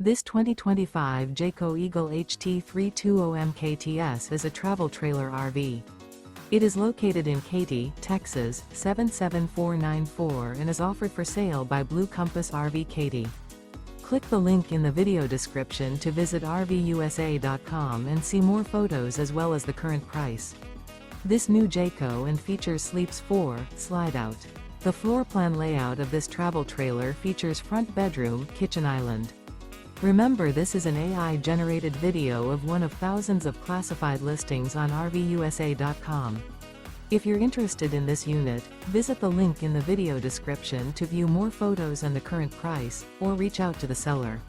This 2025 Jayco Eagle HT 320MKTS is a travel trailer RV. It is located in Katy, Texas, 77494 and is offered for sale by Blue Compass RV Katy. Click the link in the video description to visit RVUSA.com and see more photos as well as the current price. This new Jayco and features Sleeps 4, Slideout. The floor plan layout of this travel trailer features front bedroom, kitchen island. Remember, this is an AI-generated video of one of thousands of classified listings on RVUSA.com. If you're interested in this unit, visit the link in the video description to view more photos and the current price, or reach out to the seller.